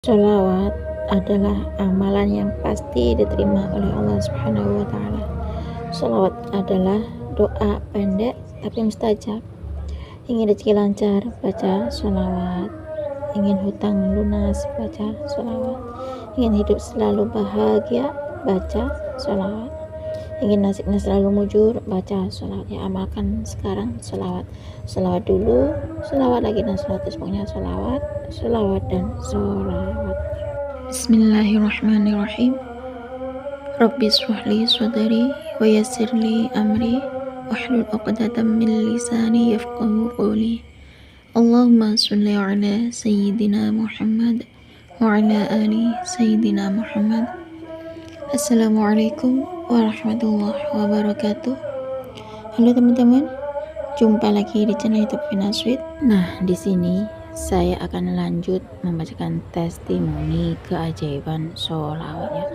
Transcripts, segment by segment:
Sholawat adalah amalan yang pasti diterima oleh Allah Subhanahu wa Ta'ala. Sholawat adalah doa pendek tapi mustajab. Ingin rezeki lancar, baca sholawat. Ingin hutang lunas, baca sholawat. Ingin hidup selalu bahagia, baca sholawat. Ingin nasibnya selalu mujur, baca sholawat. Ya, amalkan sekarang sholawat. Sholawat dulu, sholawat lagi, dan sholawat. Pokoknya sholawat, sholawat, dan sholawat. Bismillahirrahmanirrahim. Rabbi shrahli sadri wa yassirli amri wahlul 'uqdatam min lisani yafqahu qawli. Allahumma shalli ala sayyidina Muhammad wa ala ali sayyidina Muhammad. Assalamualaikum warahmatullahi wabarakatuh. Halo teman-teman, jumpa lagi di channel YouTube Vina Sweet. Nah, di sini saya akan lanjut membacakan testimoni keajaiban sholawat ya,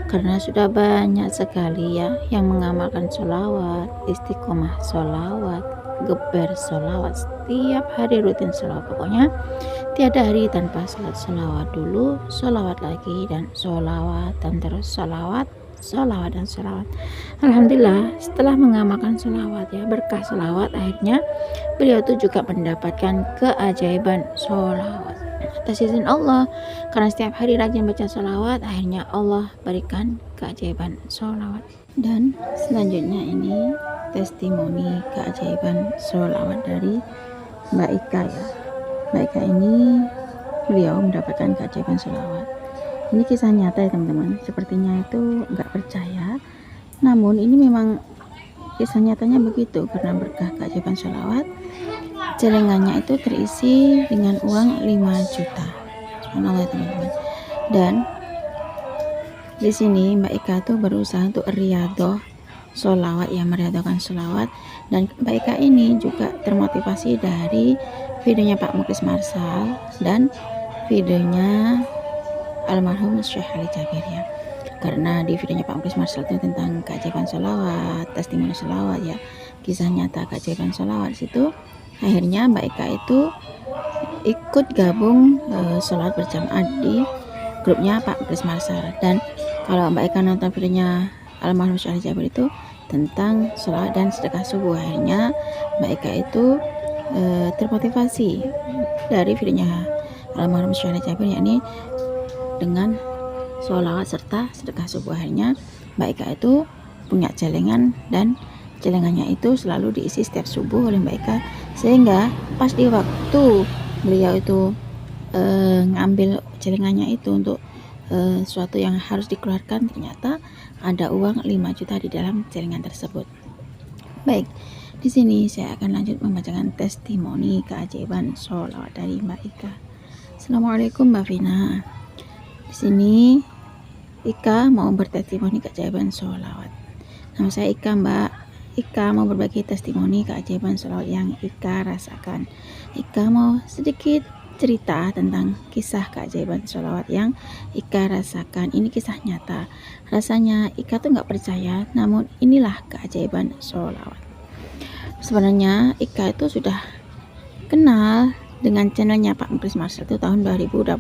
karena sudah banyak sekali ya yang mengamalkan sholawat, istiqomah sholawat, geber sholawat, setiap hari rutin sholawat. Pokoknya tiada hari tanpa salat sholawat dulu, sholawat lagi, dan sholawat, dan terus sholawat, sholawat, dan sholawat. Alhamdulillah, setelah mengamalkan sholawat ya, berkah sholawat, akhirnya beliau itu juga mendapatkan keajaiban sholawat atas izin Allah. Karena setiap hari rajin baca sholawat, akhirnya Allah berikan keajaiban sholawat. Dan selanjutnya ini testimoni keajaiban sholawat dari Mbak Ika ya. Mbak Ika ini beliau mendapatkan keajaiban sholawat. Ini kisah nyata ya teman-teman. Sepertinya itu nggak percaya, namun ini memang kisah nyatanya begitu. Karena berkah keajaiban sholawat, celengannya itu terisi dengan uang 5 juta. Subhanallah teman-teman. Dan di sini Mbak Ika tuh berusaha untuk riyadhah sholawat ya, meriadahkan sholawat. Dan Mbak Ika ini juga termotivasi dari videonya Pak Muklis Marsal dan videonya almarhum Syekh Ali Jabir ya. Karena di videonya Pak Muklis Marsal itu tentang keajaiban sholawat, testimoni sholawat ya, kisah nyata keajaiban sholawat. Situ akhirnya Mbak Ika itu ikut gabung sholawat berjamaah di grupnya Pak Muklis Marsal. Dan kalau Mbak Ika nonton videonya almarhum Syekh Ali Jabir itu tentang sholawat dan sedekah subuh, akhirnya Mbak Ika itu termotivasi dari videonya almarhum Syekh Ali Jabir, yakni dengan sholawat serta sedekah subuh. Akhirnya Mbak Ika itu punya celengan, dan celengannya itu selalu diisi setiap subuh oleh Mbak Ika, sehingga pas di waktu beliau itu ngambil celengannya itu untuk suatu yang harus dikeluarkan, ternyata ada uang 5 juta di dalam celengan tersebut. Baik, di sini saya akan lanjut membacakan testimoni keajaiban sholawat dari Mbak Ika. Assalamualaikum Mbak Vina. Di sini Ika mau bertestimoni keajaiban sholawat. Nama saya Ika, Mbak. Ika mau berbagi testimoni keajaiban sholawat yang Ika rasakan. Ika mau sedikit cerita tentang kisah keajaiban sholawat yang Ika rasakan. Ini kisah nyata. Rasanya Ika tuh nggak percaya, namun inilah keajaiban sholawat. Sebenarnya Ika itu sudah kenal dengan channelnya Pak Muklis Marsal itu tahun 2021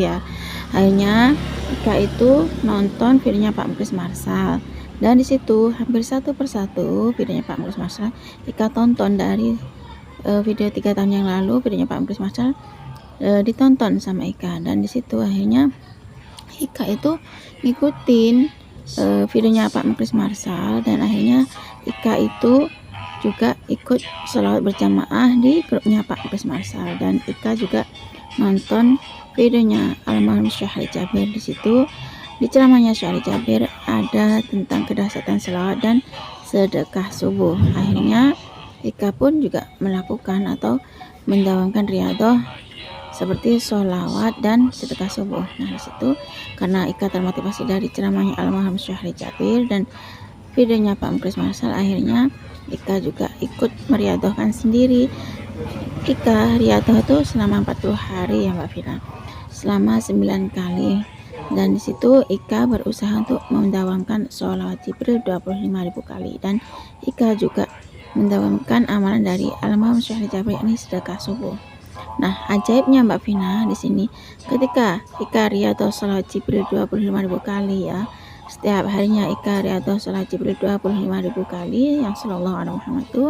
ya. Akhirnya Ika itu nonton videonya Pak Muklis Marsal, dan disitu hampir satu persatu videonya Pak Muklis Marsal Ika tonton. Dari video 3 tahun yang lalu videonya Pak Muklis Marsal ditonton sama Ika, dan disitu akhirnya Ika itu ngikutin videonya Pak Muklis Marsal, dan akhirnya Ika itu juga ikut sholawat berjamaah di grupnya Pak Muklis Marsal. Dan Ika juga nonton videonya almarhum Syekh Ali Jabir. Di situ di ceramahnya Syekh Ali Jabir ada tentang kedahsyatan sholawat dan sedekah subuh. Akhirnya Ika pun juga melakukan atau mendawamkan riyadhah seperti sholawat dan sedekah subuh. Nah, di situ karena Ika termotivasi dari ceramahnya almarhum Syekh Ali Jabir dan videonya Pak Muklis Marsal, akhirnya Ika juga ikut meriadahkan sendiri. Ika riyadhah itu selama 40 hari ya Mbak Vina, selama 9 kali. Dan disitu Ika berusaha untuk mendawamkan sholawat Jibril 25.000 kali, dan Ika juga mendawamkan amalan dari almarhum Syekh Ali Jabir, ini sedekah subuh. Nah, ajaibnya Mbak Vina di sini ketika Ika riyadhah sholawat Jibril 25.000 kali ya. Setiap harinya Ika riyadhah sholawat Jibril 25.000 kali yang sallallahu alaihi Muhammad itu.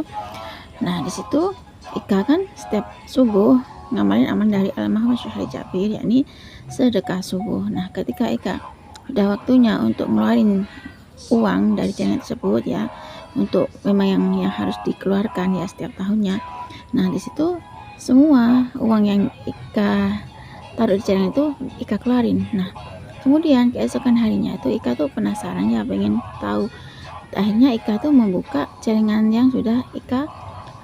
Nah, di situ Ika kan setiap subuh ngamalin amal dari almarhum Syekh Ali Jabir, yakni sedekah subuh. Nah, ketika Ika udah waktunya untuk ngeluarin uang dari jaringan tersebut ya, untuk memang yang harus dikeluarkan ya setiap tahunnya. Nah, di situ semua uang yang Ika taruh di jaringan itu Ika keluarin. Nah, kemudian keesokan harinya itu Ika tuh penasaran ya, pengen tahu. Akhirnya Ika tuh membuka celengan yang sudah Ika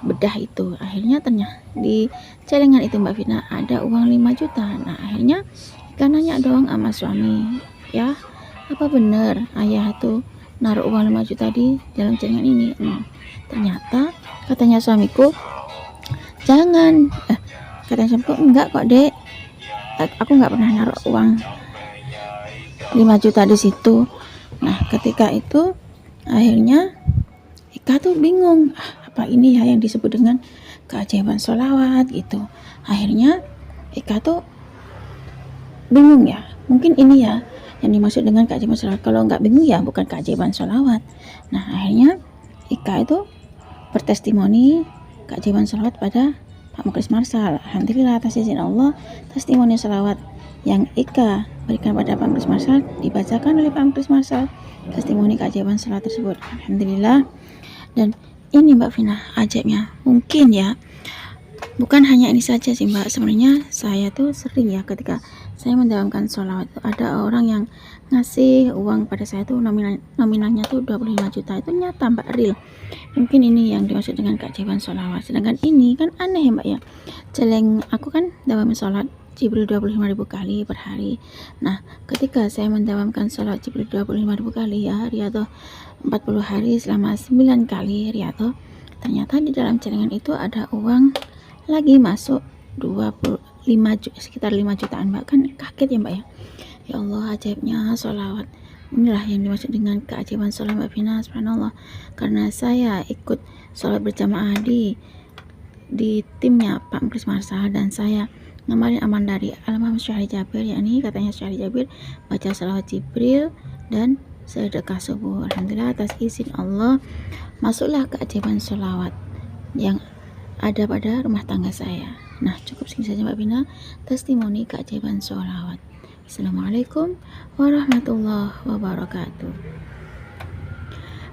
bedah itu. Akhirnya ternyata di celengan itu Mbak Vina ada uang 5 juta. Nah, akhirnya Ika nanya dong sama suami, ya apa bener ayah tuh naruh uang 5 juta di dalam celengan ini? Ternyata katanya suamiku, jangan, katanya suamiku, enggak kok dek, aku nggak pernah naruh uang 5 juta di situ. Nah, ketika itu akhirnya Ika tuh bingung, apa ini ya yang disebut dengan keajaiban sholawat gitu. Akhirnya Ika tuh bingung ya, mungkin ini ya yang dimaksud dengan keajaiban sholawat. Kalau nggak bingung ya bukan keajaiban sholawat. Nah, akhirnya Ika itu bertestimoni keajaiban sholawat pada Pak Muklis Marsal. Alhamdulillah atas izin Allah, testimoni sholawat yang Ika berikan pada Pak Muklis Marsal dibacakan oleh Pak Muklis Marsal, testimoni keajaiban sholawat tersebut. Alhamdulillah. Dan ini Mbak Vina ajaibnya, mungkin ya bukan hanya ini saja sih Mbak. Sebenarnya saya tuh sering ya ketika saya mendawamkan sholawat itu ada orang yang ngasih uang pada saya tuh nominalnya tuh 25 juta. Itu nyata Mbak, real. Mungkin ini yang dimaksud dengan keajaiban sholawat. Sedangkan ini kan aneh ya Mbak ya, celeng aku kan dawamin sholat Jibril 25.000 kali per hari. Nah, ketika saya mendawamkan sholat Jibril 25.000 kali ya, riyadhah 40 hari selama 9 kali riyadhah, ternyata di dalam celengan itu ada uang lagi masuk 25 juta, sekitar 5 jutaan Mbak. Kan kaget ya Mbak ya. Ya Allah, ajaibnya sholawat. Inilah yang dimaksud dengan keajaiban sholat Mbak Vina, subhanallah. Karena saya ikut sholat berjamaah di timnya Pak Muklis Marsal, dan saya ngamalin amal dari almarhum Syekh Ali Jabir, yakni katanya Syekh Ali Jabir baca sholawat Jibril dan sedekah subuh. Alhamdulillah atas izin Allah masuklah keajaiban sholawat yang ada pada rumah tangga saya. Nah, cukup segini saja Mbak Vina testimoni keajaiban sholawat. Assalamualaikum warahmatullahi wabarakatuh.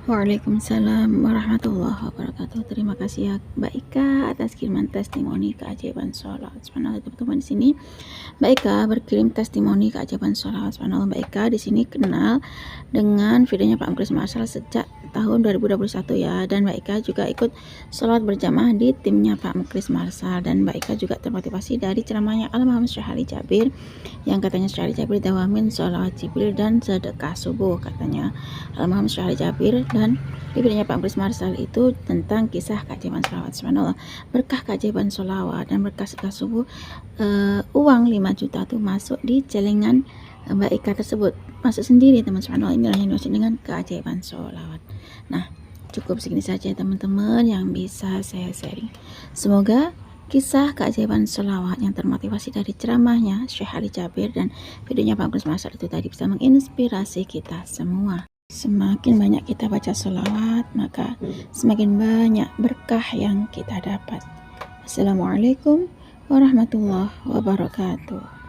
Waalaikumsalam warahmatullahi wabarakatuh. Terima kasih ya Mbak Ika atas kiriman testimoni keajaiban sholawat. Subhanallah, teman-teman di sini Mbak Ika berkirim testimoni keajaiban sholawat. Subhanallah, Mbak Ika di sini kenal dengan videonya Pak Muklis Marsal sejak tahun 2021 ya, dan Mbak Ika juga ikut sholat berjamaah di timnya Pak Muklis Marsal, dan Mbak Ika juga termotivasi dari ceramahnya almarhum Syekh Ali Jabir yang katanya Syekh Ali Jabir dawamin sholawat Jibril dan sedekah subuh, katanya almarhum Syekh Ali Jabir. Dan di videonya Pak Muklis Marsal itu tentang kisah keajaiban sholawat. Subhanallah, berkah keajaiban sholawat dan berkah sedekah subuh, uang 5 juta tuh masuk di celengan Mbak Ika tersebut, masuk sendiri teman. Subhanallah, inilah yang dimaksud dengan keajaiban sholawat. Nah, cukup segini saja teman-teman yang bisa saya sharing. Semoga kisah keajaiban sholawat yang termotivasi dari ceramahnya Syekh Ali Jabir dan videonya Pak Muklis Marsal itu tadi bisa menginspirasi kita semua. Semakin banyak kita baca sholawat, maka semakin banyak berkah yang kita dapat. Assalamualaikum warahmatullahi wabarakatuh.